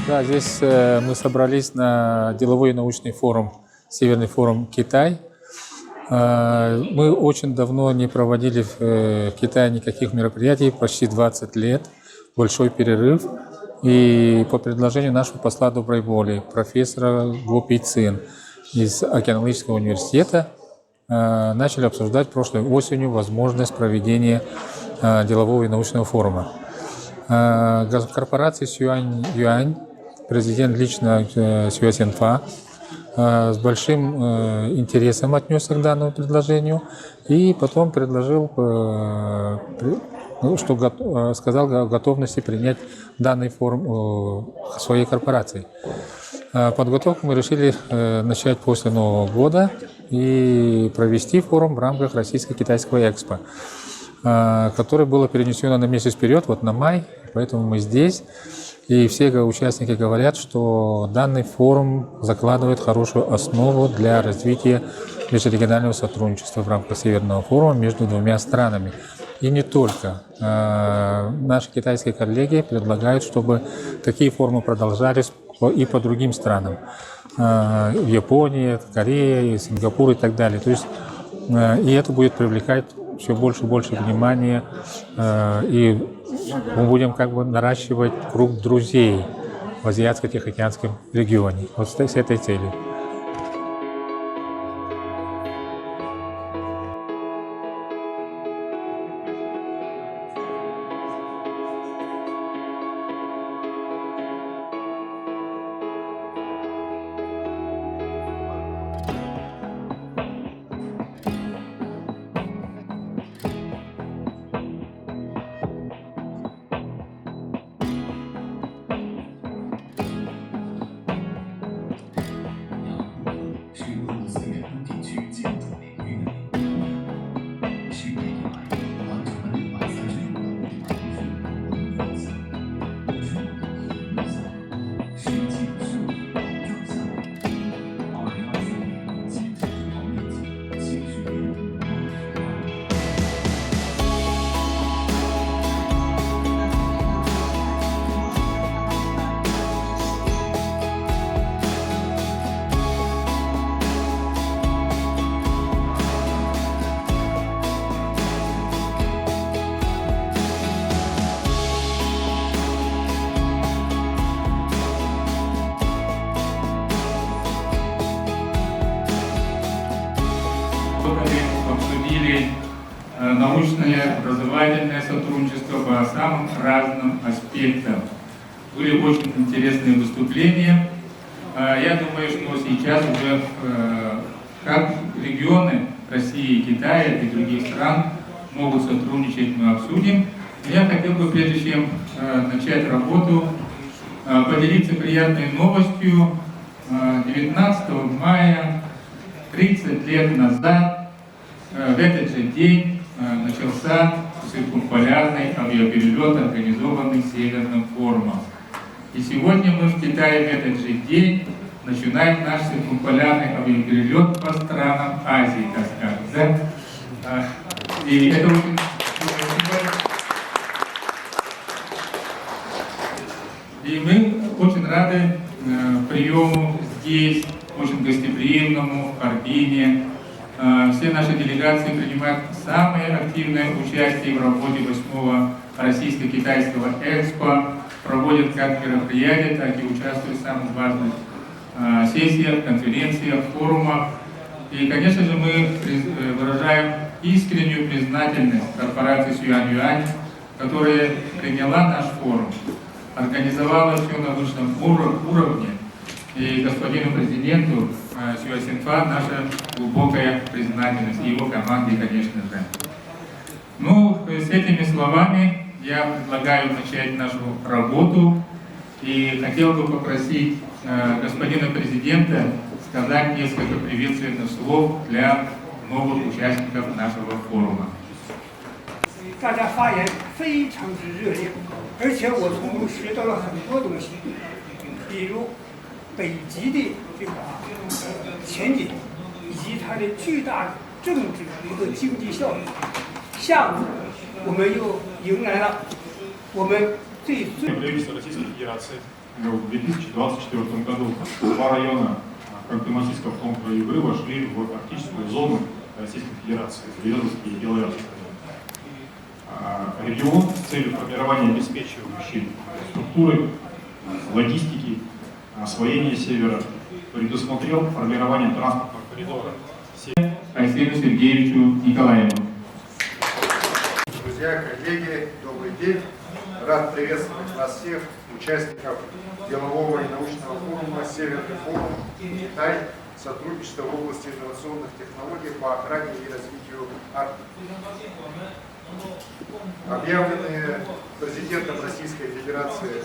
Да, здесь мы собрались на деловой и научный форум, Северный форум Китай. Мы очень давно не проводили в Китае никаких мероприятий, почти 20 лет, большой перерыв. И по предложению нашего посла доброй воли, профессора Го Пи Цин из Океанологического университета, начали обсуждать прошлой осенью возможность проведения делового и научного форума. Корпорация Сюань, президент лично Сюэ Синфа, с большим интересом отнесся к данному предложению и потом предложил, сказал о готовности принять данный форум своей корпорации. Подготовку мы решили начать после Нового года и провести форум в рамках Российско-Китайского экспо, которое было перенесено на месяц вперед, вот на май, поэтому мы здесь. И все участники говорят, что данный форум закладывает хорошую основу для развития межрегионального сотрудничества в рамках Северного форума между двумя странами. И не только. Наши китайские коллеги предлагают, чтобы такие форумы продолжались и по другим странам. В Японии, Корее, Сингапур и так далее. То есть, и это будет привлекать все больше и больше внимания, и мы будем как бы наращивать круг друзей в Азиатско-Тихоокеанском регионе. Вот с этой целью. Обсудили научное, образовательное сотрудничество по самым разным аспектам. Были очень интересные выступления. Я думаю, что сейчас уже как регионы России, Китая и других стран могут сотрудничать, мы обсудим. Я хотел бы, прежде чем начать работу, поделиться приятной новостью. 19 мая, 30 лет назад, в этот же день начался циркумполярный авиаперелет, организованный Северным форумом. И сегодня мы в Китае в этот же день начинаем наш циркумполярный авиаперелет по странам Азии, так скажем. Да? И это очень... И мы очень рады приему здесь, очень гостеприимному, в Харбине. Все наши делегации принимают самое активное участие в работе 8-го Российско-Китайского экспо, проводят как мероприятия, так и участвуют в самых важных сессиях, конференциях, форумах. И, конечно же, мы выражаем искреннюю признательность корпорации Сюань, которая приняла наш форум, организовала все на высшем уровне. И господину президенту Сюэ Синфа наша глубокая признательность, и его команде, конечно же. Ну, с этими словами я предлагаю начать нашу работу. И хотел бы попросить господина президента сказать несколько приветственных слов для новых участников нашего форума. 大家发言非常之热烈，而且我从中学到了很多东西，比如北极的这个前景，以及它的巨大政治和经济效益。下午我们又迎来了我们最правительство Российской Федерации в 2024 году два района Ханты-Мансийского автономного Югры вошли в арктическую зону Российской Федерации, Березовский и Белоярский район. Регион с целью формирования обеспечивающей структуры, логистики, освоения севера предусмотрел формирование транспортного коридора Арсению Сергеевичу Николаеву. Друзья, коллеги, добрый день. Рад приветствовать вас всех, участников делового и научного форума «Северный форум. Китай. Сотрудничество в области инновационных технологий по охране и развитию Арктики». Объявленные президентом Российской Федерации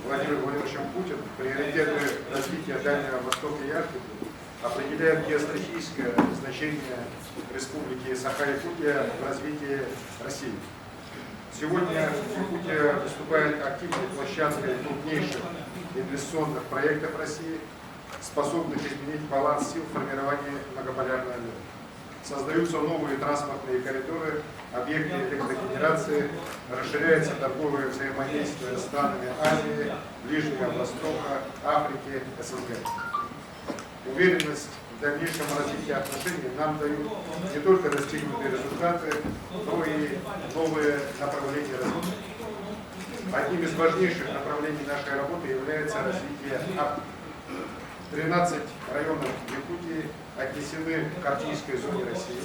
Владимиром Владимировичем Путиным приоритеты развития Дальнего Востока и Арктики определяют геостратегическое значение Республики Саха-Якутия в развитии России. Сегодня Якутия выступает активной площадкой крупнейших инвестиционных проектов России, способных изменить баланс сил в формировании многополярного мира. Создаются новые транспортные коридоры, объекты электрогенерации, расширяется торговое взаимодействие с странами Азии, Ближнего Востока, Африки, СНГ. Уверенность в дальнейшем развитии отношений нам дают не только достигнутые результаты, но и новые направления развития. Одним из важнейших направлений нашей работы является развитие Арктики. 13 районов Якутии отнесены к арктической зоне России.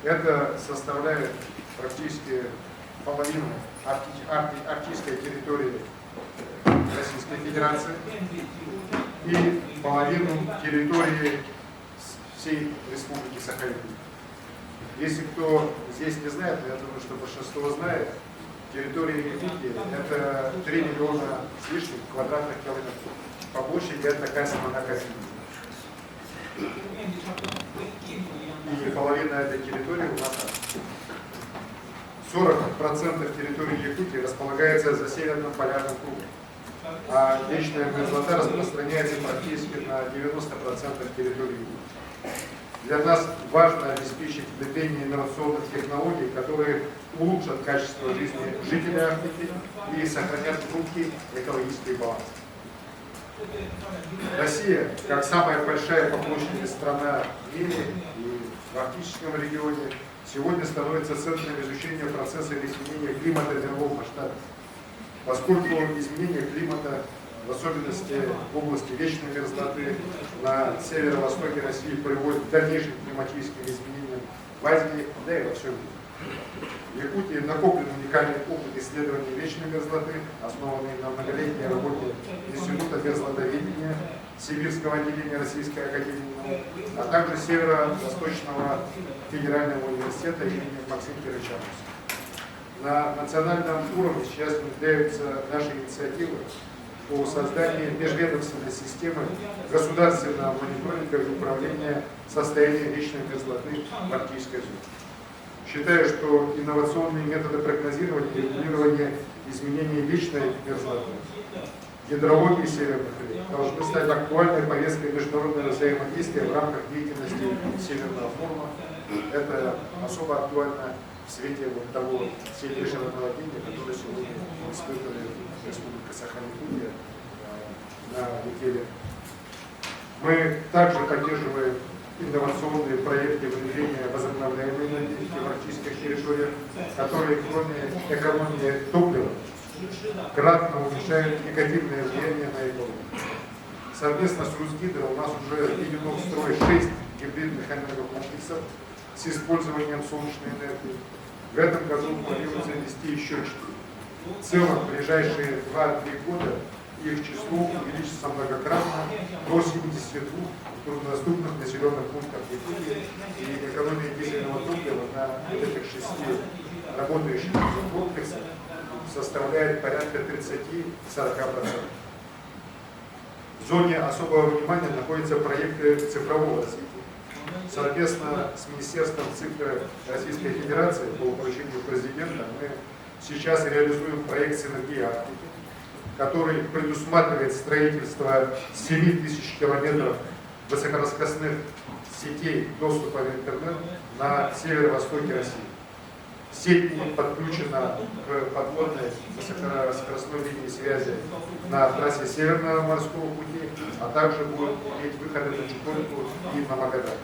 Это составляет практически половину арктической территории Российской Федерации и половину территории всей Республики Саха-Якутия. Если кто здесь не знает, я думаю, что большинство знает, территория Якутии – это 3 миллиона с лишним квадратных километров. По площади это Касимана-Касимана. И половина этой территории у нас 40% территории Якутии располагается за северным полярным кругом, а вечная мерзлота распространяется практически на 90% территории Якутии. Для нас важно обеспечить внедрение инновационных технологий, которые улучшат качество жизни жителей Арктики и сохранят хрупкий экологический баланс. Россия, как самая большая по площади страна в мире и в арктическом регионе, сегодня становится центром изучения процесса изменения климата в мировом масштабе. Поскольку изменение климата, в особенности в области вечной мерзлоты на северо-востоке России, приводит к дальнейшим климатическим изменениям в Азии, да и во всем мире. В Якутии накоплен уникальный опыт исследований вечной мерзлоты, основанный на многолетней работе Института мерзлотоведения, Сибирского отделения Российской академии наук, а также Северо-Восточного федерального университета имени Максима Кирича-Муса. На национальном уровне сейчас внедряются наши инициативы по созданию межведомственной системы государственного мониторинга и управления состоянием вечной мерзлоты в арктической зоне. Считаю, что инновационные методы прогнозирования и регулирования изменений вечной мерзлоты, гидрологии северных рек должны стать актуальной повесткой международного взаимодействия в рамках деятельности Северного форума. Это особо актуально в свете того сильнейшего наводнения, которое сегодня испытывает Республика Саха-Якутия на реке Лена. Мы также поддерживаем инновационные проекты внедрения возобновляемой энергетики в арктических территориях, которые, кроме экономии топлива, кратно уменьшают негативное влияние на экологию. Совместно с Русгидро у нас уже введено в строй 6 гибридных энергокомплексов с использованием солнечной энергии. В этом году планируется ввести еще 4. В целом, в ближайшие 2-3 года их число увеличится многократно до 72 труднодоступных населенных пунктов Якутии, и экономия дизельного топлива на этих 6 работающих комплексах составляет порядка 30-40%. В зоне особого внимания находятся проекты цифрового развития. Совместно с Министерством цифры Российской Федерации по поручению президента мы сейчас реализуем проект «Синергия Арктики», который предусматривает строительство 7000 километров высокораскосных сетей доступа в интернет на северо-востоке России. Сеть подключена к подводной высокоскоростной линии связи на трассе Северного морского пути, а также будет иметь выходы на Чукотку и на Магадан.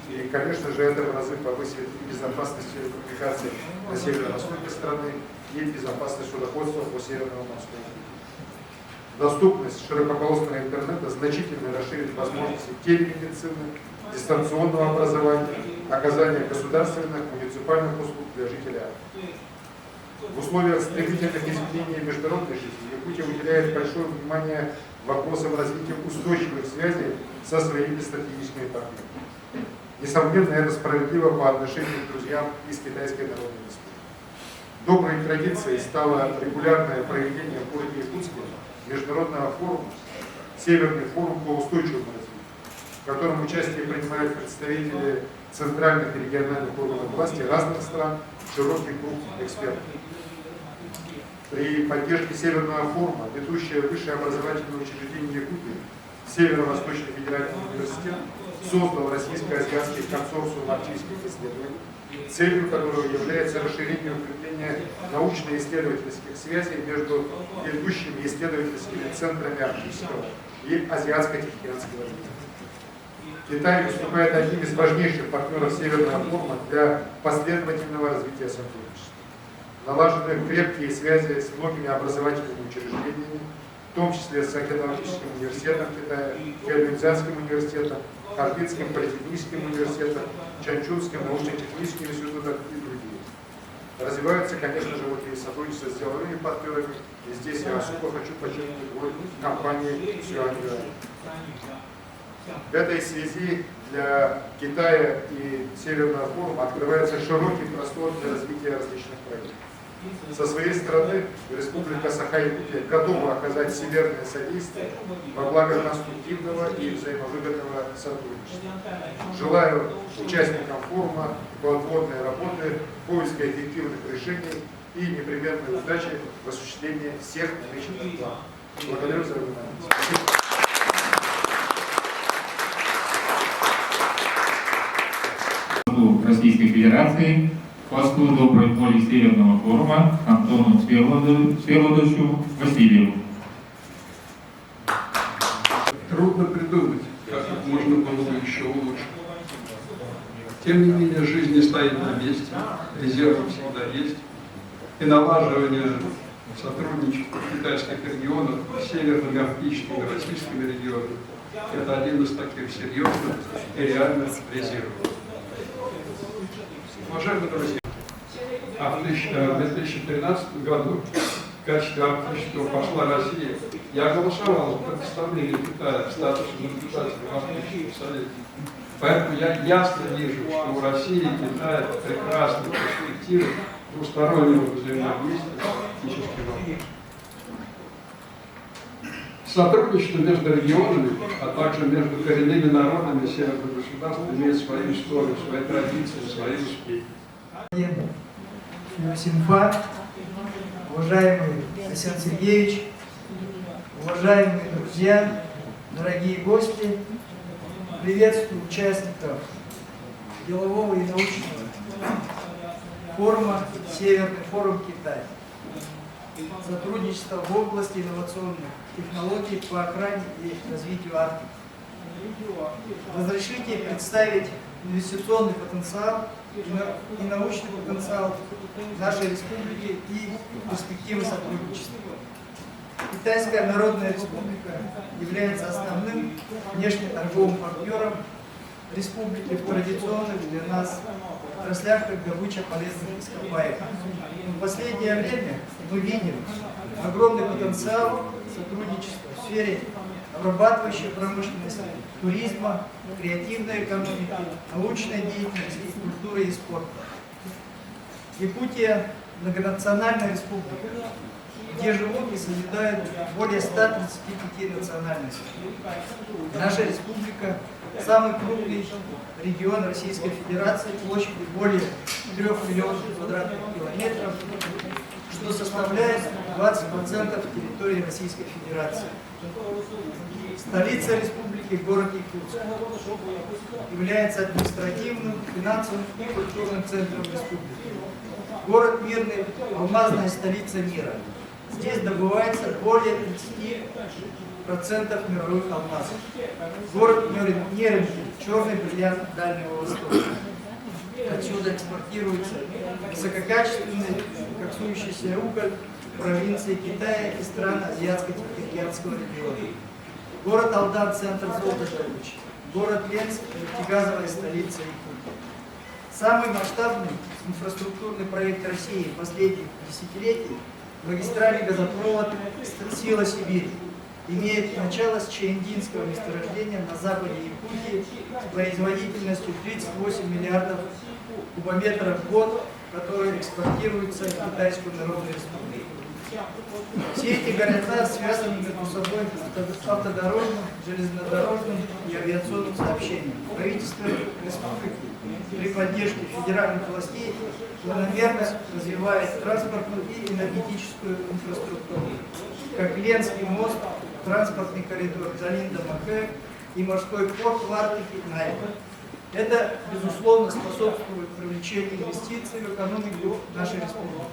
И, конечно же, это в разы повысит безопасность коммуникаций на северо-востоке страны и безопасность судоходства по Северному морскому пути. Доступность широкополосного интернета значительно расширит возможности телемедицины, дистанционного образования, оказания государственных, муниципальных услуг для жителей Арктики. В условиях стремительных изменений международной жизни Якутия уделяет большое внимание вопросам развития устойчивых связей со своими стратегическими партнерами. Несомненно, это справедливо по отношению к друзьям из Китайской Народной Республики. Доброй традицией стало регулярное проведение в городе Якутске международного форума «Северный форум по устойчивому развитию», в котором участие принимают представители центральных и региональных органов власти разных стран, широкий круг экспертов. При поддержке Северного форума ведущее высшее образовательное учреждение Якутии, Северо-Восточный федеральный университет, создал российско-азиатский консорциум арктических исследований, целью которого является расширение и укрепление научно-исследовательских связей между ведущими исследовательскими центрами арктического и азиатско-тихоокеанского региона. Китай выступает одним из важнейших партнеров Северного форума для последовательного развития сотрудничества. Налажены крепкие связи с многими образовательными учреждениями, в том числе с Океанологическим университетом Китая, Кельвинзянским университетом, Харбинским политехническим университетом, Чанчунским научно-техническим институтом и другими. Развиваются, конечно же, вот и сотрудничество с деловыми партнерами, и здесь я особо хочу подчеркнуть роль компании Сюаньюань. В этой связи для Китая и Северного форума открывается широкий простор для развития различных проектов. Со своей стороны Республика Саха-Якутия готова оказать всемирное содействие во благо конструктивного и взаимовыгодного сотрудничества. Желаю участникам форума плодотворной работы, поиска эффективных решений и непременной удачи в осуществлении всех намеченных планов. Благодарю за внимание. Российской Федерации, послу доброй воли Северного форума Антону Всеволодовичу Васильеву. Трудно придумать, как это можно было бы еще улучшить. Тем не менее, жизнь не стоит на месте, резервы всегда есть. И налаживание сотрудничества китайских регионов с северными арктическими и российскими регионами – это один из таких серьезных и реальных резервов. Уважаемые друзья, в 2013 году в качестве арктического посла России я голосовал за предоставление Китая в статусе наблюдателя в Арктическом совете. Поэтому я ясно вижу, что у России и Китая прекрасные перспективы двустороннего взаимодействия в арктических вопросах. Сотрудничество между регионами, а также между коренными народами северных государств имеет свою историю, свои традиции, свои успехи. Синфа, уважаемый Александр Сергеевич, уважаемые друзья, дорогие гости, приветствую участников делового и научного форума «Северный форум Китая». Сотрудничество в области инновационных технологий по охране и развитию Арктики. Разрешите представить инвестиционный потенциал и научный потенциал нашей республики и перспективы сотрудничества. Китайская Народная Республика является основным внешнеторговым партнером республики в традиционных для нас отраслях, как добыча полезных ископаемых. В последнее время мы видим огромный потенциал сотрудничества в сфере обрабатывающей промышленности, туризма, креативной экономики, научной деятельности, культуры и спорта. Якутия – многонациональная республика, где живут и созидают более 135 национальностей. Наша республика – самый крупный регион Российской Федерации площадью более 3 миллионов квадратных километров, что что составляет 20% территории Российской Федерации. Столица республики – город Якутск. Является административным, финансовым и культурным центром республики. Город Мирный – алмазная столица мира. Здесь добывается более 30% мировых алмазов. Город Нерюнгри – черный бриллиант Дальнего Востока. Отсюда экспортируется высококачественный коксующийся уголь в провинции Китая и стран Азиатско-Тихоокеанского региона. Город Алдан – центр золотодобычи. Город Ленск – нефтегазовая столица Якутии. Самый масштабный инфраструктурный проект России последних десятилетий – магистральный газопровод «Сила Сибири» имеет начало с Чаендинского месторождения на западе Якутии с производительностью 38 миллиардов кубометров в год, которые экспортируются в Китайскую Народную Республику. Все эти города связаны между собой автодорожным, железнодорожным и авиационным сообщением. Правительство республики при поддержке федеральных властей планомерно развивает транспортную и энергетическую инфраструктуру, как Ленский мост, транспортный коридор Джалинда-Махэ и морской порт в Арктике Найва. Это, безусловно, способствует привлечению инвестиций в экономику нашей республики.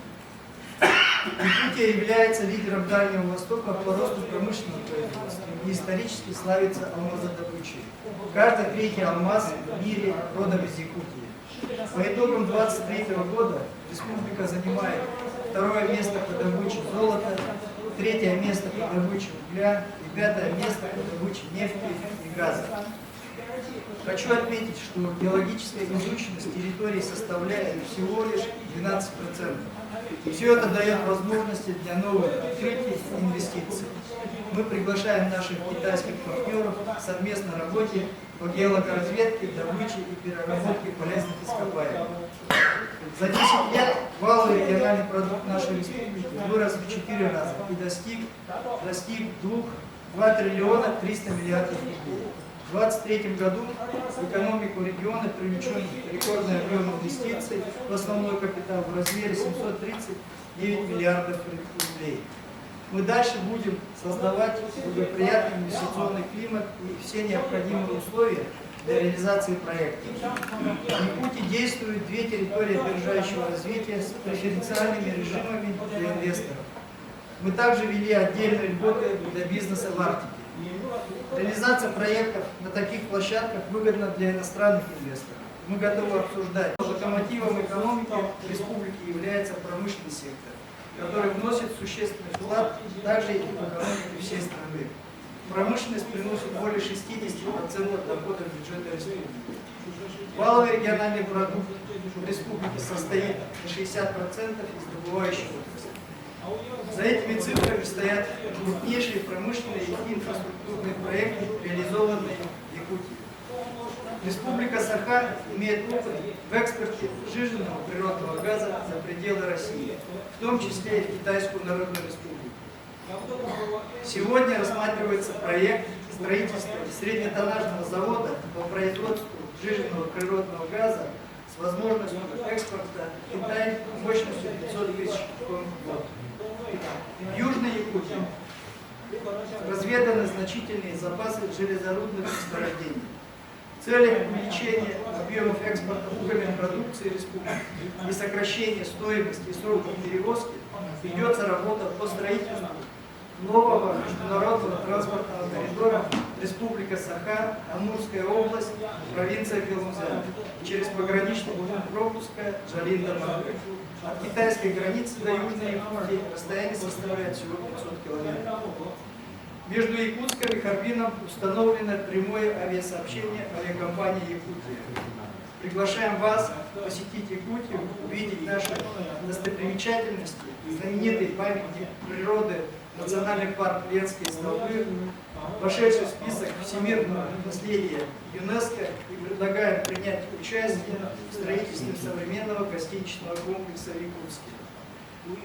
Якутия является лидером Дальнего Востока по росту промышленного производства и исторически славится алмазодобычей. Каждый третий алмаз в мире родом из Якутии. По итогам 2023 года республика занимает второе место по добыче золота, третье место по добыче угля и пятое место по добыче нефти и газа. Хочу отметить, что геологическая изученность территории составляет всего лишь 12%. И все это дает возможности для новых открытий и инвестиций. Мы приглашаем наших китайских партнеров к совместной работе по геологоразведке, добыче и переработке полезных ископаемых. За 10 лет валовый региональный продукт нашей республики вырос в 4 раза и достиг 2 триллиона 300 миллиардов рублей. В 2023 году в экономику региона привлечен рекордный объем инвестиций в основной капитал в размере 739 миллиардов рублей. Мы дальше будем создавать благоприятный инвестиционный климат и все необходимые условия для реализации проекта. В Якутии действуют две территории опережающего развития с преференциальными режимами для инвесторов. Мы также ввели отдельные льготы для бизнеса в Арктике. Реализация проектов на таких площадках выгодна для иностранных инвесторов. Мы готовы обсуждать. Локомотивом экономики республики является промышленный сектор, который вносит существенный вклад также и в экономику всей страны. Промышленность приносит более 60% доходов бюджета республики. Валовый региональный продукт республики состоит на 60% из добывающей отрасли. За этими цифрами стоят крупнейшие промышленные и инфраструктурные проекты, реализованные в Якутии. Республика Саха имеет опыт в экспорте сжиженного природного газа за пределы России, в том числе и в Китайскую Народную Республику. Сегодня рассматривается проект строительства среднетоннажного завода по производству сжиженного природного газа с возможностью экспорта в Китай мощностью 500 тысяч тонн в год. В Южной Якутии разведаны значительные запасы железорудных месторождений. В целях увеличения объемов экспорта угольной продукции республики и сокращения стоимости и сроков перевозки ведется работа по строительству нового международного транспортного коридора Республика Саха, Амурская область, провинция Белмузан, через пограничный пункт пропуска Джалинда-Махэ. От китайской границы до Южной Якутии расстояние составляет всего 500 километров. Между Якутском и Харбином установлено прямое авиасообщение авиакомпании «Якутия». Приглашаем вас посетить Якутию, увидеть наши достопримечательности, знаменитый памятник природы Национальный парк Ленские столбы, вошедший в список всемирного наследия ЮНЕСКО, и предлагаем принять участие в строительстве современного гостиничного комплекса в Якутске.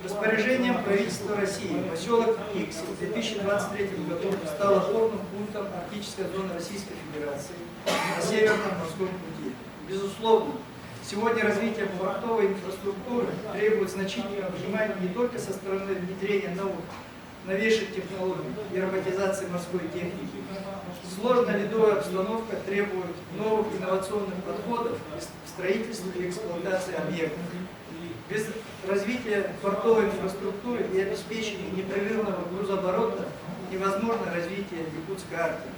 Распоряжением правительства России поселок Икси в 2023 году стал опорным пунктом Арктической зоны Российской Федерации на Северном морском пути. Безусловно, Сегодня развитие портовой инфраструктуры требует значительного внимания не только со стороны внедрения новейших технологий и роботизации морской техники. Сложная ледовая обстановка требует новых инновационных подходов в строительстве и эксплуатации объектов. Без развития портовой инфраструктуры и обеспечения непрерывного грузооборота невозможно развитие Якутской Арктики.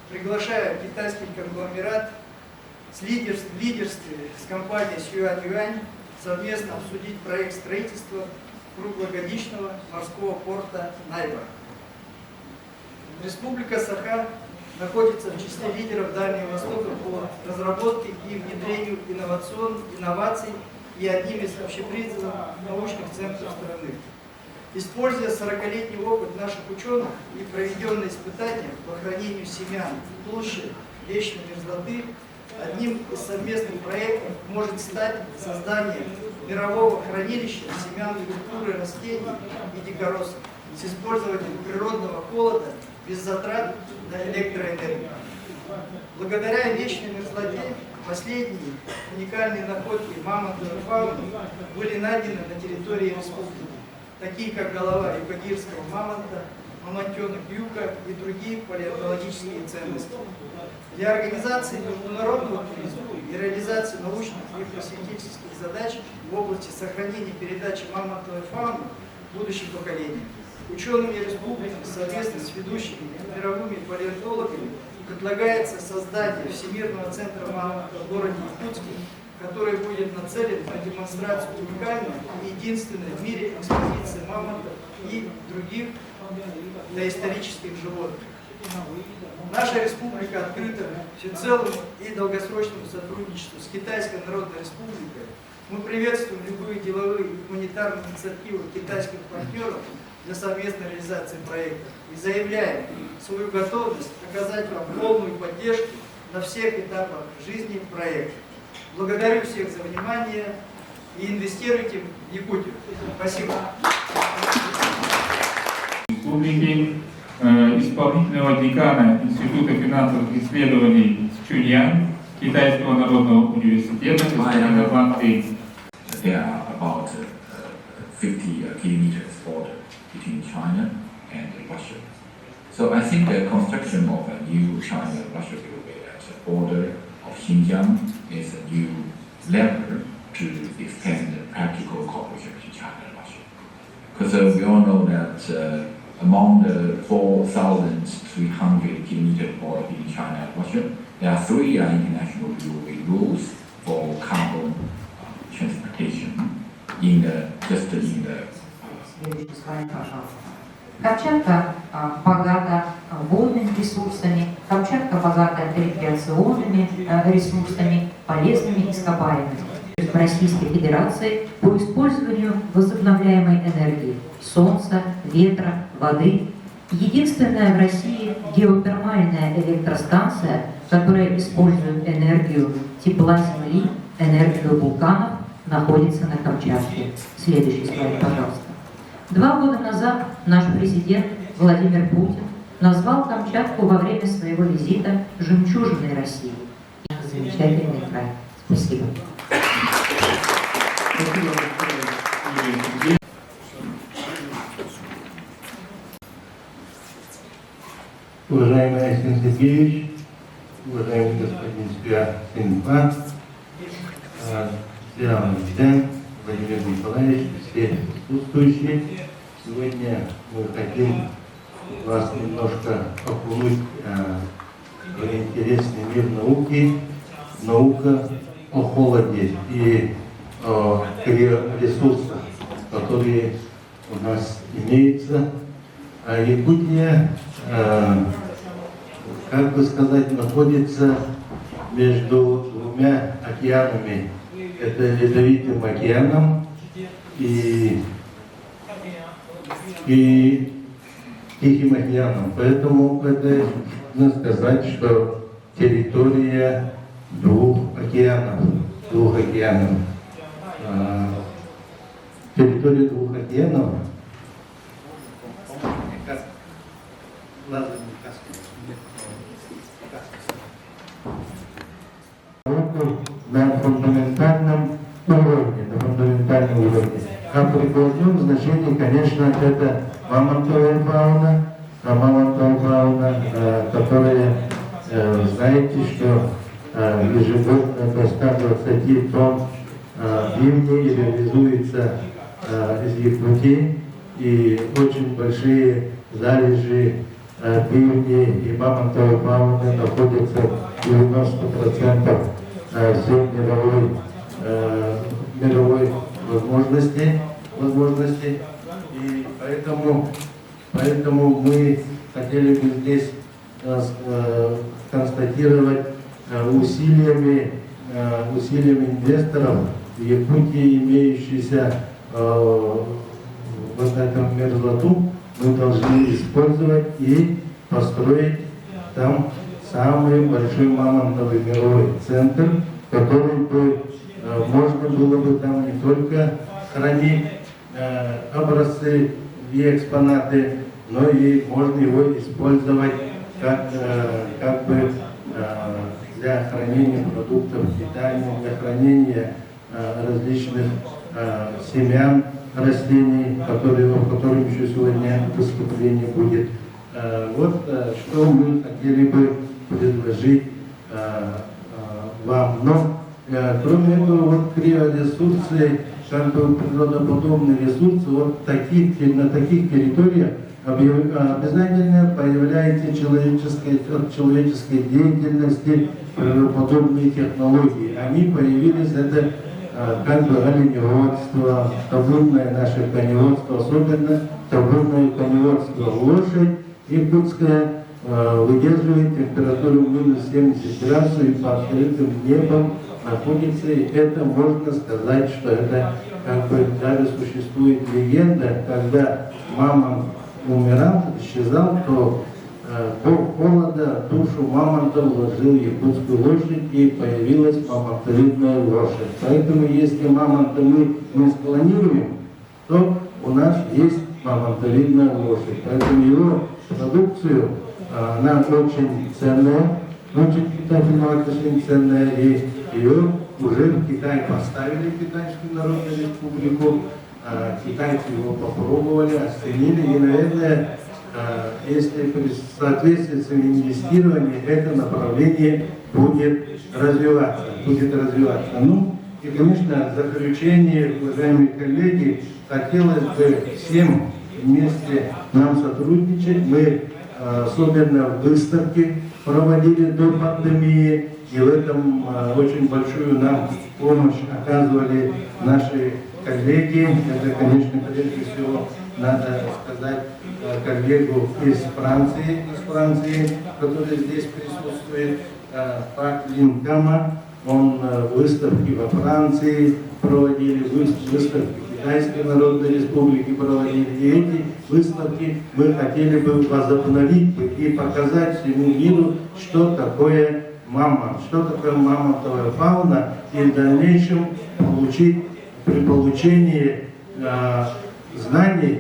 Приглашаю китайский конгломерат в лидерстве с компанией Сюань совместно обсудить проект строительства круглогодичного морского порта Найва. Республика Саха находится в числе лидеров Дальнего Востока по разработке и внедрению инноваций и одним из общепризнанных научных центров страны. Используя 40-летний опыт наших ученых и проведенные испытания по хранению семян в толще вечной мерзлоты, одним из совместных проектов может стать создание мирового хранилища семян культуры растений и дикоросов с использованием природного холода без затрат на электроэнергию. Благодаря вечной мерзлоте последние уникальные находки мамонтовой фауны были найдены на территории республики, такие как голова юкагирского мамонта, мамонтенок юка и другие палеонтологические ценности. Для организации международного туризма и реализации научных и просветительских задач в области сохранения и передачи мамонтовой фауны будущим поколениям учеными республики совместно с ведущими мировыми палеонтологами предлагается создание Всемирного центра мамонта в городе Якутске, который будет нацелен на демонстрацию уникальной и единственной в мире экспозиции мамонтов и других доисторических животных. Наша республика открыта всецелому и долгосрочному сотрудничеству с Китайской Народной Республикой. Мы приветствуем любые деловые и гуманитарные инициативы китайских партнеров для совместной реализации проекта и заявляем свою готовность оказать вам полную поддержку на всех этапах жизни проекта. Благодарю всех за внимание и инвестируйте в Якутию. Спасибо. Республики, исполнительного декана Института финансовых исследований Чуньян, Китайского народного университета, господина Ван Тейн. There are about 50 kilometers border between China and Russia. So I think the construction of a new China-Russia railway at the border of Xinjiang is a new lever to extend practical cooperation between China and Russia. Because we all know that among the 4,300 kilometer border between China and Russia, there are 3 international railway rules for carbon transportation just in the Следующий слайд, пожалуйста. Камчатка богата водными ресурсами, Камчатка богата рекреационными ресурсами, полезными ископаемыми. В Российской Федерации по использованию возобновляемой энергии солнца, ветра, воды. Единственная в России геотермальная электростанция, которая использует энергию тепла Земли, энергию вулканов, находится на Камчатке. Следующий слайд, пожалуйста. 2 года назад наш президент Владимир Путин назвал Камчатку во время своего визита «жемчужиной России». Замечательный край. Спасибо. Уважаемый Александр Сергеевич, уважаемый господин Сюаньпа, Владимир Николаевич, все присутствующие. Сегодня мы хотим вас немножко окунуть в интересный мир науки, наука о холоде и о ресурсах, которые у нас имеются. А Якутия, как бы сказать, находится между 2 океанами. Это Ледовитым океаном и Тихим океаном. Поэтому это можно сказать, что территория 2 океанов. Территория 2 океанов. работу на фундаментальном уровне, А при главном значении, конечно, это мамонтовая фауна, которая, знаете, что ежегодно до 120 тонн бивней реализуется из Якутии, и очень большие залежи бивней и мамонтовой фауны находятся 90% всей мировой возможности. И поэтому мы хотели бы здесь констатировать усилиями инвесторов в Якутии, имеющиеся вот эту мерзлоту, мы должны использовать и построить там самый большой мамонтовый мировой центр, который бы можно было бы там не только хранить образцы и экспонаты, но и можно его использовать как бы для хранения продуктов питания, для хранения различных семян растений, о котором еще сегодня выступление будет. Вот что мы хотели бы предложить вам. Но кроме этого, вот криоресурсы, как бы природоподобные ресурсы, вот на таких территориях обязательно появляется от человеческой деятельности природоподобные технологии. Они появились, это как бы оленеводство, табунное наше коневодство, особенно табунное коневодство. Лошадь якутская выдерживает температуру минус 70 градусов и под открытым небом находится, и это можно сказать, что это как бы даже существует легенда, когда мамонт умирал, исчезал, то бог холода душу мамонта вложил в якутскую лошадь, и появилась мамонтовидная лошадь. Поэтому если мамонта мы не склонируем, то у нас есть мамонтовидная лошадь. Поэтому его продукцию, она очень ценная, очень питательного отношения ценная, и ее уже в Китай поставили, Китайскую Народную Республику. Китайцы его попробовали, оценили, и, наверное, если в соответствии с инвестированием, это направление будет развиваться. Ну, и, конечно, в заключение, уважаемые коллеги, хотелось бы всем вместе нам сотрудничать. Мы особенно в выставке проводили до пандемии, и в этом очень большую нам помощь оказывали наши коллеги. Это, конечно, прежде всего надо сказать коллегу из Франции, который здесь присутствует, Пак Линкама. Он выставки во Франции проводили, выставки Китайской Народной Республики проводили. И эти выставки мы хотели бы возобновить и показать всему миру, что такое мамонт, что такое мамонтовая фауна, и в дальнейшем при получении знаний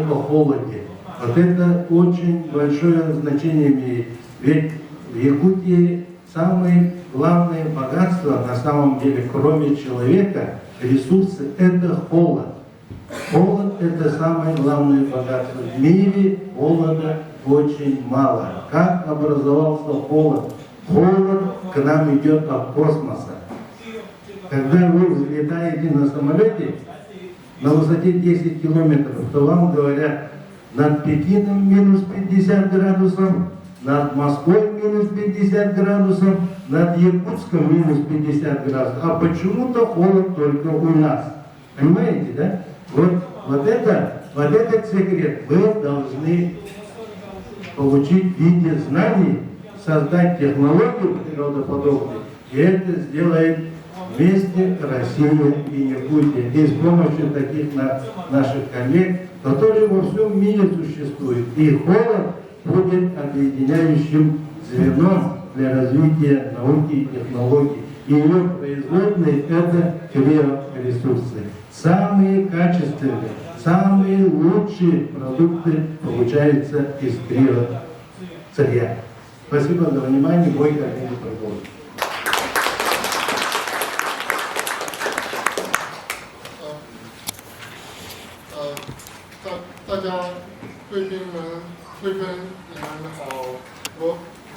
о холоде. Вот это очень большое значение имеет. Ведь в Якутии самые главные богатства, на самом деле, кроме человека, ресурсы – это холод. Холод – это самое главное богатство. В мире холода очень мало. Как образовался холод? Холод к нам идет от космоса. Когда вы взлетаете на самолете на высоте 10 километров, то вам говорят, над Пекином минус 50 градусов, над Москвой минус 50 градусов, над Якутском минус 50 градусов. А почему-то холод только у нас. Понимаете, да? Вот этот секрет вы должны получить в виде знаний, создать технологию природоподобную, и это сделает вместе Россия и Якутия. И с помощью таких наших коллег, которые во всем мире существуют. И холод будет объединяющим звеном для развития науки и технологий. И ее производные – это криоресурсы. Самые качественные, самые лучшие продукты получаются из криосырья. Спасибо за внимание. Мой коллега продолжит. 家，贵宾们、贵宾你们好，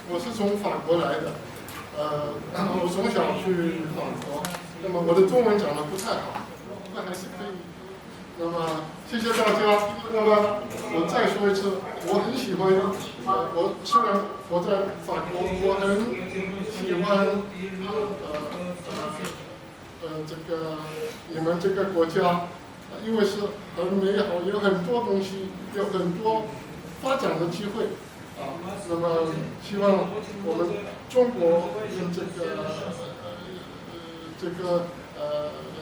我是从法国来的，我从小去法国，那么我的中文讲得不太好，不过还是可以。那么谢谢大家。那么我再说一次，我很喜欢我虽然我在法国，我很喜欢这个你们这个国家，因为是很美好，有很多东西，有很多发展的机会啊。那么希望我们中国跟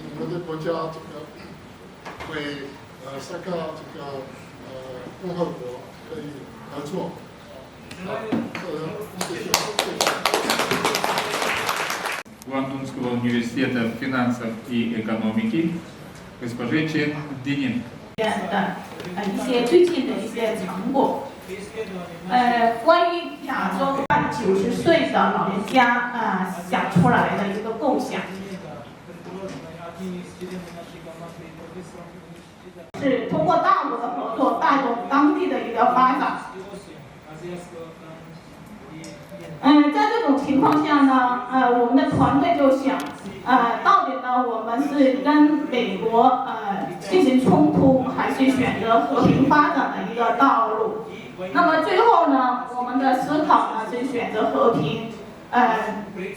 你们的国家会萨卡共和国可以合作。谢谢。Гуандунского университета финансов и экономики госпоже Чен Динин. 一些最近的一些成果，关于亚洲90岁的老人家想出来的一个构想，是通过大陆的合作带动当地的一个发展。在这种情况下呢，我们的团队就想，到底呢，我们是跟美国进行冲突，还是选择和平发展的一个道路？那么最后呢，我们的思考呢是选择和平，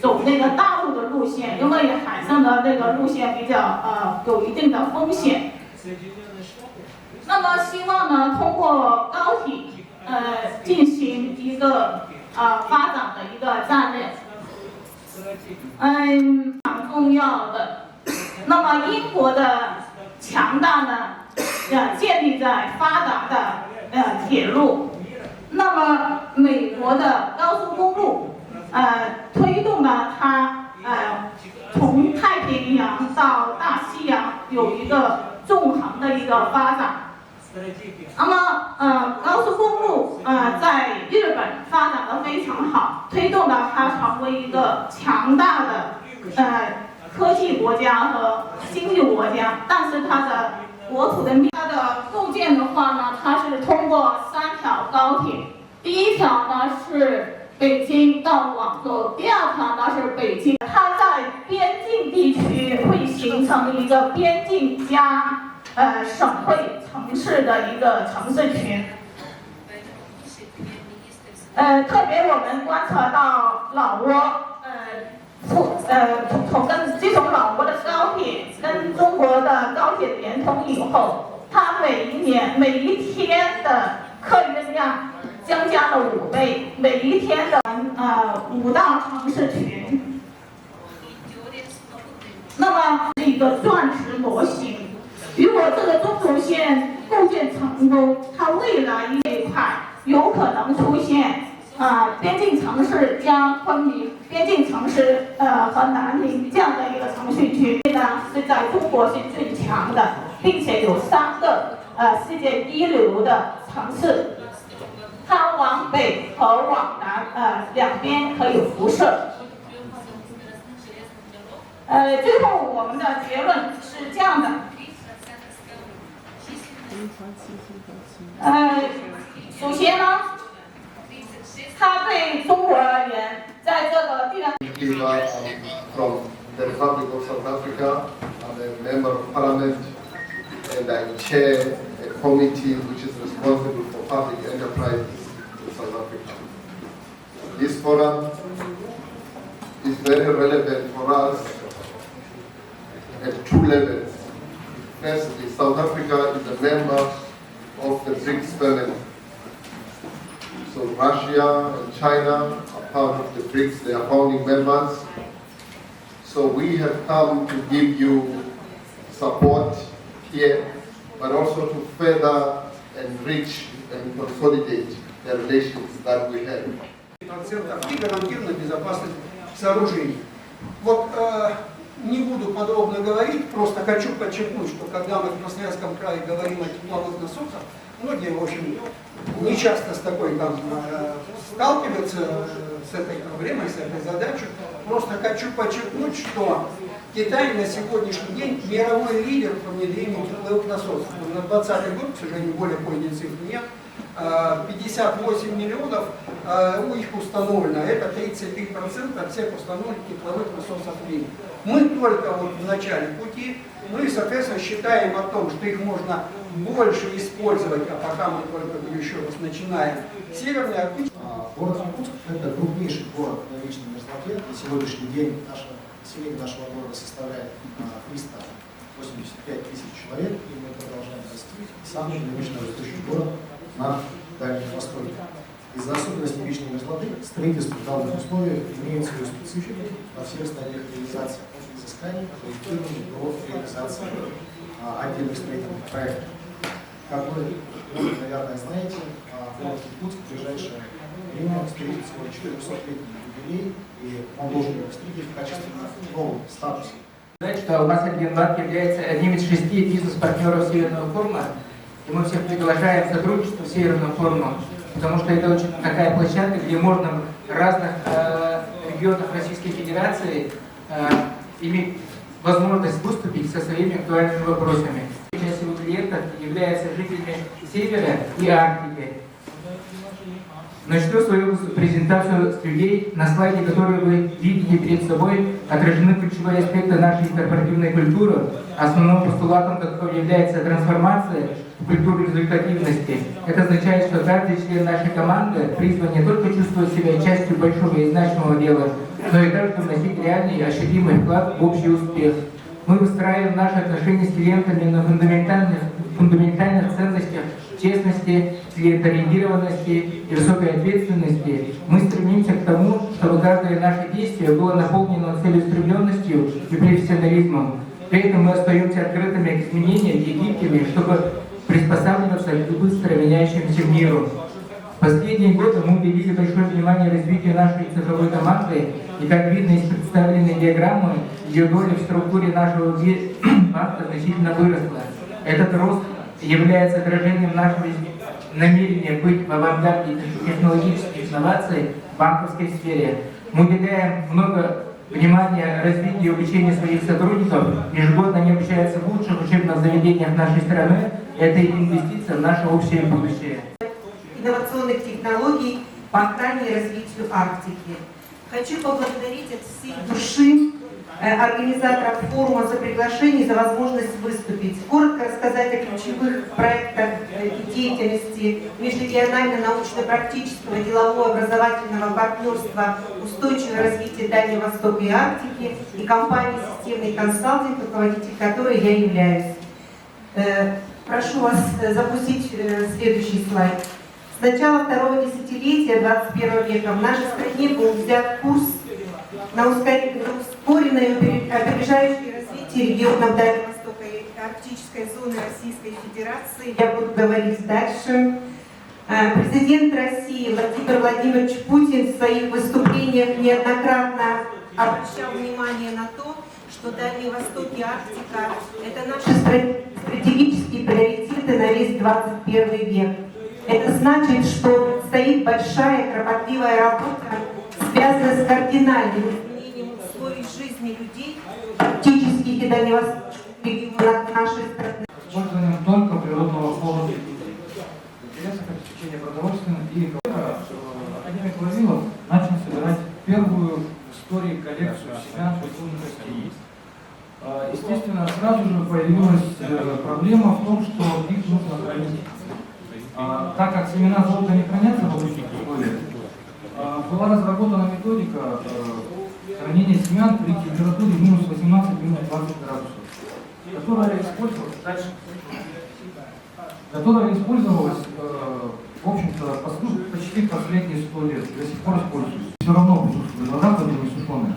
走那个大陆的路线，因为海上的那个路线比较有一定的风险。那么希望呢，通过高铁进行一个发展的一个战略，蛮重要的。那么英国的强大呢，建立在发达的铁路。那么美国的高速公路，推动了它从太平洋到大西洋有一个纵横的一个发展。那么高速公路在日本发展的非常好，推动了它成为一个强大的科技国家和经济国家。但是它的国土的它的构建的话呢，它是通过3条高铁，第一条呢是北京到广州，第二条呢是北京，它在边境地区会形成一个边境加省会城市的一个城市群。特别我们观察到老挝，自从老挝的高铁跟中国的高铁连通以后，它每一天的客运量增加了5倍，每一天的5大城市群。那么是一个钻石模型。如果这个中轴线构建成功，它未来这一块有可能出现边境城市加昆明、边境城市和南宁这样的一个程序区呢，是在中国是最强的，并且有3个世界一流的城市，它往北和往南两边可以辐射。最后我们的结论是这样的。首先呢，它对中国而言，在这个地缘。From the Republic of South Africa, I'm a member of Parliament, and I chair a committee which is responsible for public enterprises in South Africa. This forum is very relevant for us at 2 levels. Firstly, South Africa is a member of the BRICS family. So Russia and China are part of the BRICS, they are founding members. So we have come to give you support here, but also to further enrich and consolidate the relations that we have. Гарантированная безопасность сооружений. Вот не буду подробно говорить, просто хочу подчеркнуть, что когда мы в Красноярском крае говорим о тепловых насосах, многие, в общем, не часто с такой там сталкиваются с этой проблемой, с этой задачей. Просто хочу подчеркнуть, что Китай на сегодняшний день мировой лидер по внедрению тепловых насосов. На 2020 год, к сожалению, более полной цифры нет. 58 миллионов у них установлено, это 33% от всех установленных тепловых насосов в мире. Мы только вот в начале пути, ну и, соответственно, считаем о том, что их можно больше использовать, а пока мы только, еще раз, начинаем. Северная Иркутск. Город Иркутск – это крупнейший город на вечной мерзлоте. На сегодняшний день население нашего города составляет 385 тысяч человек, и мы продолжаем расти. Самый динамично растущий город на Дальнем Востоке. Из-за особенностей вечной мерзлоты строительство в данных условиях имеет свою специфику на всех стадиях реализации, от изысканий, проектирования до реализации отдельных строительных проектов. Как вы, наверное, знаете, город Иркутск в ближайшее время встретит свой 400-летний юбилей, и он должен его встретить в качестве нового статуса. Что у нас Альгенбанк является одним из 6 бизнес-партнеров Северного форума, и мы всех приглашаем в сотрудничество в Северном форуме, потому что это очень такая площадка, где можно в разных регионах Российской Федерации иметь возможность выступить со своими актуальными вопросами. Часть его клиентов являются жителями Севера и Арктики. Начну свою презентацию с людей, на слайде, который вы видите перед собой, отражены ключевые аспекты нашей корпоративной культуры, основным постулатом которого является трансформация в культуру результативности. Это означает, что каждый член нашей команды призван не только чувствовать себя частью большого и значимого дела, но и также вносить реальный и ощутимый вклад в общий успех. Мы выстраиваем наши отношения с клиентами на фундаментальных ценностях честности, клиентоориентированности и высокой ответственности. Мы стремимся к тому, чтобы каждое наше действие было наполнено целеустремленностью и профессионализмом. При этом мы остаемся открытыми к изменениям и гибкими, чтобы приспосабливаться к быстро меняющемуся миру. В последние годы мы уделили большое внимание развитию нашей цифровой команды, и, как видно из представленной диаграммы, ее доля в структуре нашего банка значительно выросла. Этот рост является отражением нашего намерения быть в авангарде технологических инноваций в банковской сфере. Мы уделяем много внимания развитию и обучению своих сотрудников. Ежегодно они обучаются в лучших учебных заведениях нашей страны. Это инвестиция в наше общее будущее. Инновационных технологий по охране и развитию Арктики. Хочу поблагодарить от всей души организаторов форума за приглашение, за возможность выступить. Коротко рассказать о ключевых проектах и деятельности межрегионально-научно-практического, делового, образовательного партнерства «Устойчивое развитие Дальнего Востока и Арктики» и компании «Системный консалтинг», руководитель которой я являюсь. Прошу вас запустить следующий слайд. С начала второго десятилетия 21 века в нашей стране был взят курс на ускоренное и опережающее развитие регионов Дальнего Востока и Арктической зоны Российской Федерации. Я буду говорить дальше. Президент России Владимир Владимирович Путин в своих выступлениях неоднократно обращал внимание на то, что Дальний Восток и Арктика – это наши стратегические приоритеты на весь 21 век. Это значит, что стоит большая кропотливая работа, связанная с кардинальным изменением условий жизни людей в арктических и дальневосточных регионах нашей страны. Использованием только природного холода. Интересно, как течение продовольственного и академик Вавилов начал собирать первую в истории коллекцию семян культурных растений. Естественно, сразу же появилась проблема в том, что их нужно хранить. Так как семена золота не хранятся в обычных условиях, была разработана методика хранения семян при температуре минус 18, минус 20 градусов, которая использовалась, в общем-то, почти последние 100 лет, до сих пор используется. Все равно присутствует вода, которая не сушеная.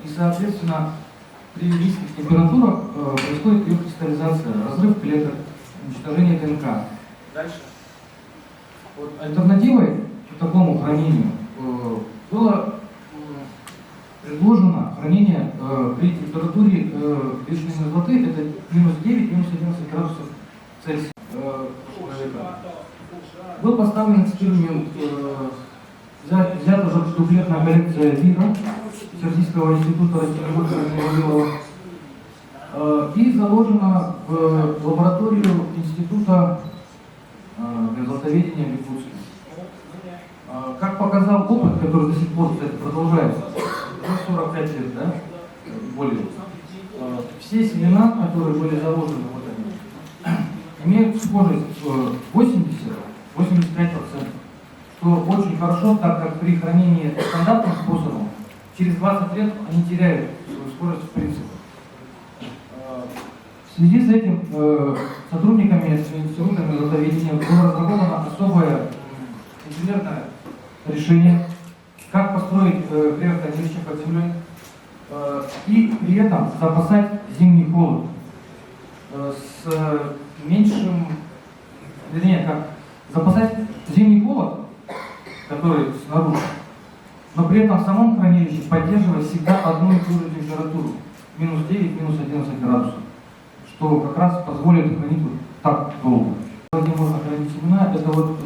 И, соответственно, при низких температурах происходит ее кристаллизация, разрыв клеток, уничтожение ДНК. Дальше. Вот, альтернативой к такому хранению было предложено хранение при температуре вечной мерзлоты, это минус 9, минус 11 градусов Цельсия. дуплетная коллекция ВИРа, Всероссийского института растениеводства. И заложена в лабораторию Института мерзлотоведения в Якутске. Как показал опыт, который до сих пор, кстати, продолжается, уже 45 лет, да, более, все семена, которые были заложены вот они, имеют схожесть 80-85%, что очень хорошо, так как при хранении стандартным способом через 20 лет они теряют свою скорость в принципе. В связи с этим сотрудниками Института мерзлотоведения было разработано особое инженерное решение, как построить криохранилище под землей и при этом запасать зимний холод с меньшим, вернее, как запасать зимний холод, который снаружи, но при этом в самом хранилище поддерживать всегда одну и ту же температуру, минус 9, минус 11 градусов, что как раз позволит хранить вот так долго. Где можно хранить семена, это вот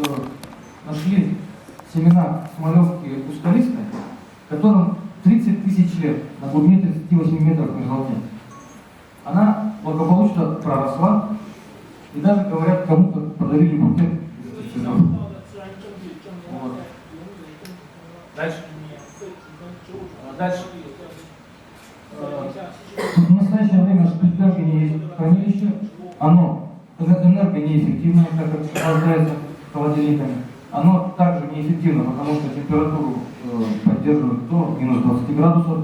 нашли семена смолевки узколистной, которым 30 тысяч лет на глубине 38 метров в мерзлоте. Она благополучно проросла, и даже, говорят, кому-то подарили букет цветов. Вот. Дальше. В настоящее время хранилище, оно энергонеэффективное, так как охлаждается холодильниками. Оно также неэффективно, потому что температуру поддерживает до минус 20 градусов.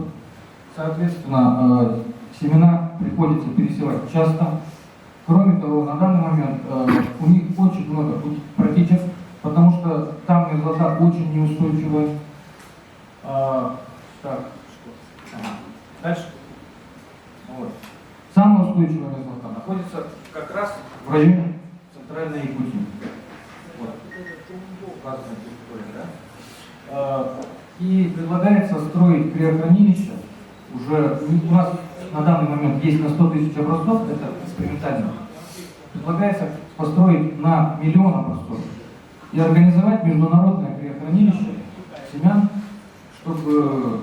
Соответственно, семена приходится пересевать часто. Кроме того, на данный момент у них очень много протечек, потому что там мерзлота очень неустойчивая. Дальше. Вот. Самая устойчивая мерзлота находится как раз в районе центральной Якутии. Вот. И предлагается строить криохранилище. Уже у нас на данный момент есть на 100 тысяч образцов, это экспериментально. Предлагается построить на 1 000 000 образцов и организовать международное криохранилище семян, чтобы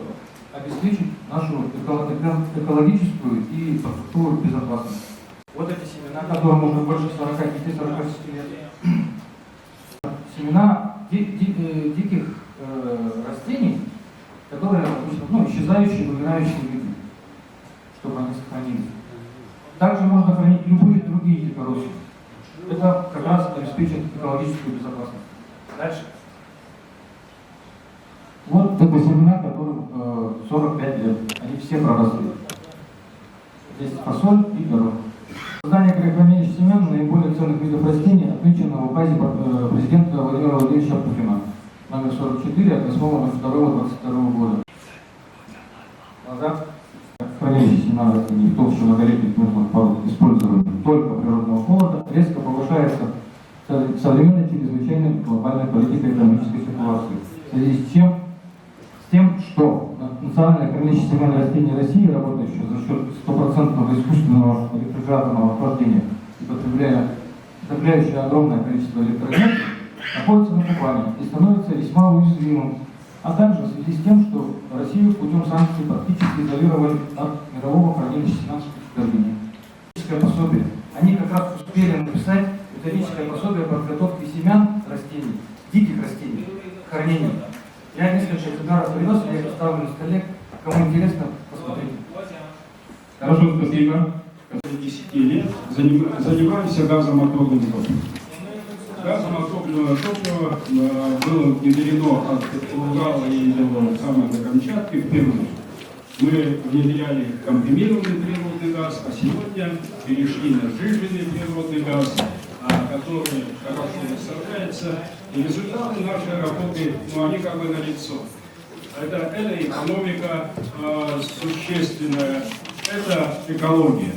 обеспечить нашу экологическую и продуктовую безопасность. Вот эти семена, которым уже больше 45-46 лет. Семена диких растений, которые обычно исчезающие, вымирающие виды, чтобы они сохранились. Также можно хранить любые другие дикороссы. Это как раз обеспечит экологическую безопасность. Дальше. Вот это семена, которым 45 лет. Они все проросли. Здесь фасоль и горох. Создание криохранилища семян наиболее ценных видов растений отмечено в указе президента Владимира Владимировича Путина номер 44 от 8.02.22 года. Назад. Хранилище семян растений в толще многолетних мерзлых пород, использованием только природного холода, резко повышается современной чрезвычайной глобальной политикой экономической ситуации. В связи с тем, что национальное хранилище семян растений России, работающее за счет стопроцентного искусственного рефрижераторного охлаждения и потребляющее огромное количество электроэнергии, находится на Кубани и становится весьма уязвимым, а также в связи с тем, что Россию путем санкций практически изолировали от мирового хранилища семян скотобережения. Пособие. Они как раз успели написать методическое пособие по подготовке семян растений, диких растений, к хранению. Я несколько экземпляров принес, я их оставлю на столе. Кому интересно, посмотрите. Хорошо, спасибо. 10 лет занимаемся газомоторным топливом. Газомоторное топливо было внедрено от Урала и до Камчатки в Перу. Мы внедряли комбинированный природный газ, а сегодня перешли на сжиженный природный газ, который хорошо расставляется. И результаты нашей работы, они как бы налицо. Это экономика существенная, это экология.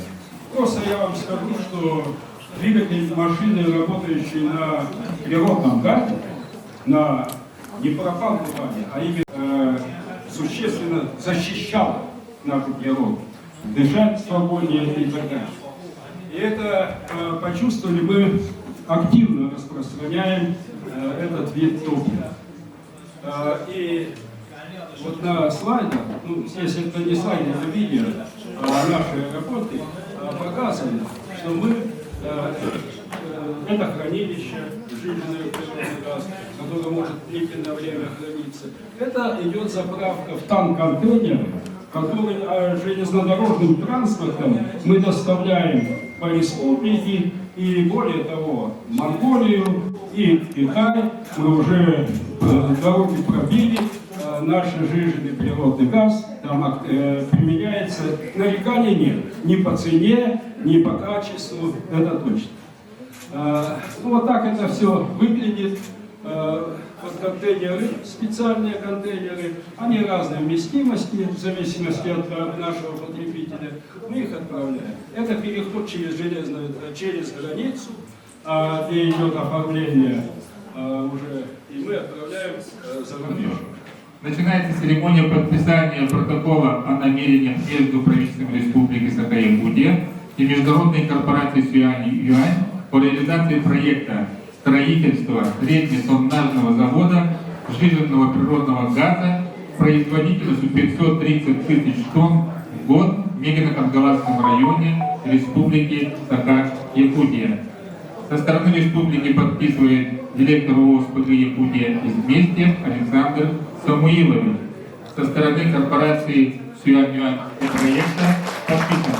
Просто я вам скажу, что двигатель машины, работающий на природном газе, не пропалывание, а именно существенно защищал нашу природу, дышать свободнее и так далее. И это почувствовали мы, активно распространяем этот вид топлива. И вот на слайдах, ну, здесь это не слайды, это видео, нашей работы показано, что мы это хранилище, жиженый природный газ, который может длительное время храниться. Это идет заправка в танк-контейнеры, которые железнодорожным транспортом мы доставляем по республике, и более того, Монголию и Китай. Мы уже дороги пробили, наш жиженый природный газ там применяется. Нареканий нет ни по цене, ни по качеству, это точно. Ну, вот так это все выглядит. Вот контейнеры, специальные контейнеры, они разной вместимости, в зависимости от нашего потребителя, мы их отправляем. Это переход через границу, где идет оформление уже, и мы отправляем за рубеж. Начинается церемония подписания протокола о намерениях между правительством Республики Саха-Якутия и Международной корпорацией Сюань-Юань по реализации проекта строительства среднетоннажного завода сжиженного природного газа производительностью 530 тысяч тонн в год в Мегино-Кадгаласском районе Республики Саха-Якутия. Со стороны республики подписывает директор ООО СПГ Якутия «Изместье» Александр Самуилович. Со стороны корпорации Сюань-Юань проекта подписано.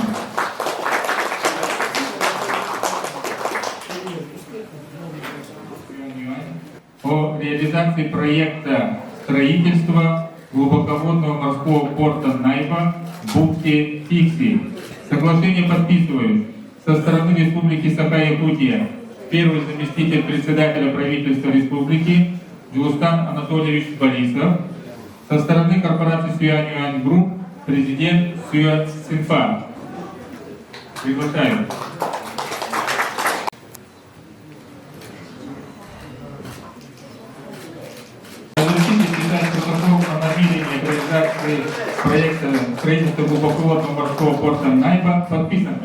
О реализации проекта строительства глубоководного морского порта Найба в бухте Фикси. Соглашение подписывают со стороны Республики Саха-Якутия первый заместитель председателя правительства республики Джилустан Анатольевич Борисов, со стороны корпорации Сюань-Юань Групп президент Сюэ Цинфа. Приглашаю. Реализации проекта строительства глубоководного морского порта Найба подписано.